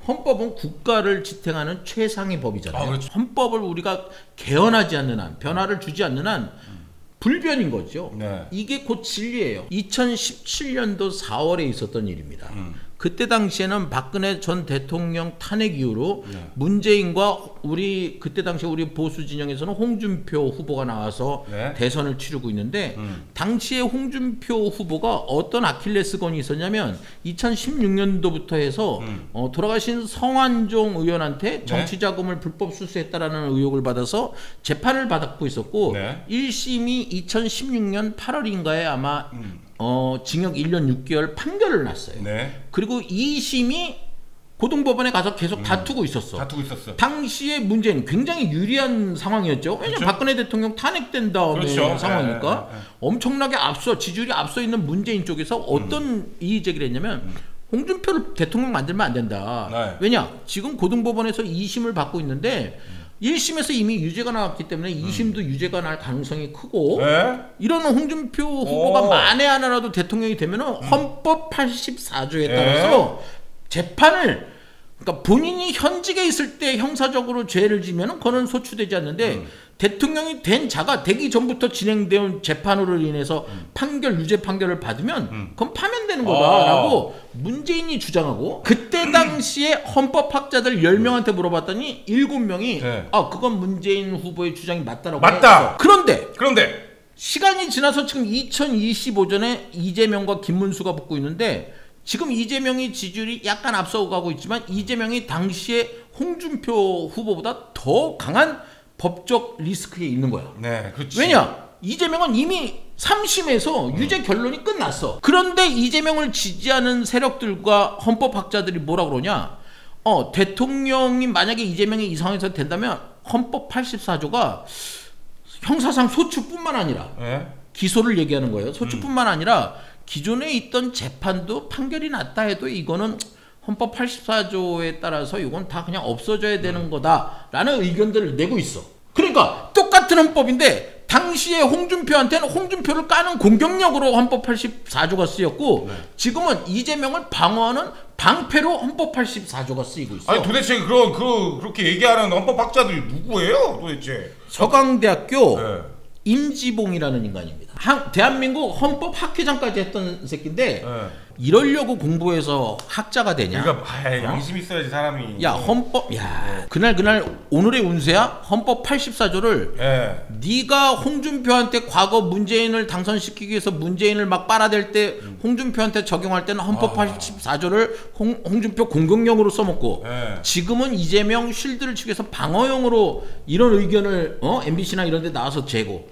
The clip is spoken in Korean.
헌법은 국가를 지탱하는 최상의 법이잖아요. 그렇죠. 헌법을 우리가 개헌하지 않는 한, 변화를 주지 않는 한 불변인 거죠. 네. 이게 곧 진리예요. 2017년도 4월에 있었던 일입니다. 그때 당시에는 박근혜 전 대통령 탄핵 이후로 네. 문재인과 그때 당시 우리 보수 진영에서는 홍준표 후보가 나와서 네. 대선을 치르고 있는데 당시에 홍준표 후보가 어떤 아킬레스건이 있었냐면 2016년도부터 해서 돌아가신 성완종 의원한테 정치자금을 불법 수수했다라는 의혹을 받아서 재판을 받고 있었고 네. 1심이 2016년 8월인가에 아마 징역 1년 6개월 판결을 났어요. 네. 그리고 2심이 고등법원에 가서 계속 다투고 있었어. 당시에 문제는 굉장히 유리한 상황이었죠. 왜냐하면 그렇죠? 박근혜 대통령 탄핵된 다음에 그렇죠. 상황이니까 엄청나게 지지율이 앞서 있는 문재인 쪽에서 어떤 이의 제기를 했냐면 홍준표를 대통령 만들면 안 된다. 네. 왜냐? 지금 고등법원에서 2심을 받고 있는데 1심에서 이미 유죄가 나왔기 때문에 2심도 유죄가 날 가능성이 크고 네? 이런 홍준표 후보가 만에 하나라도 대통령이 되면 헌법 84조에 따라서 재판을 그러니까 본인이 현직에 있을 때 형사적으로 죄를 지면 그거는 소추되지 않는데 대통령이 된 자가 되기 전부터 진행된 재판으로 인해서 유죄 판결을 받으면 그건 파면되는 거다라고 문재인이 주장하고 그때 당시에 헌법학자들 10명한테 물어봤더니 7명이 네. 그건 문재인 후보의 주장이 맞다라고 맞다. 했어. 그런데 시간이 시간이 지나서 지금 2025년에 이재명과 김문수가 붙고 있는데 지금 이재명이 지지율이 약간 앞서가고 있지만 이재명이 당시에 홍준표 후보보다 더 강한 법적 리스크에 있는 거야. 네, 그렇지. 왜냐? 이재명은 이미 3심에서 유죄 결론이 끝났어. 그런데 이재명을 지지하는 세력들과 헌법학자들이 뭐라 그러냐? 대통령이 만약에 이재명이 이 상황에서 된다면 헌법 84조가 형사상 소추뿐만 아니라 네? 기소를 얘기하는 거예요. 소추뿐만 아니라 기존에 있던 재판도 판결이 났다 해도 이거는 헌법 84조에 따라서 이건 다 그냥 없어져야 되는 거다라는 의견들을 내고 있어. 그러니까 똑같은 헌법인데 당시에 홍준표한테는 홍준표를 까는 공격력으로 헌법 84조가 쓰였고 지금은 이재명을 방어하는 방패로 헌법 84조가 쓰이고 있어. 아니 도대체 그렇게 얘기하는 헌법학자들이 누구예요? 도대체 서강대학교 네. 임지봉이라는 인간입니다. 대한민국 헌법 학회장까지 했던 새끼인데 네. 이러려고 공부해서 학자가 되냐? 그러니까 양심 있어야지 사람이. 그날 오늘의 운세야 헌법 84조를 네가 홍준표한테 과거 문재인을 당선시키기 위해서 문재인을 막 빨아댈 때 홍준표한테 적용할 때는 헌법 84조를 홍준표 공격용으로 써먹고 지금은 이재명 쉴드를 치기 위해서 방어용으로 이런 의견을 MBC나 이런 데 나와서 재고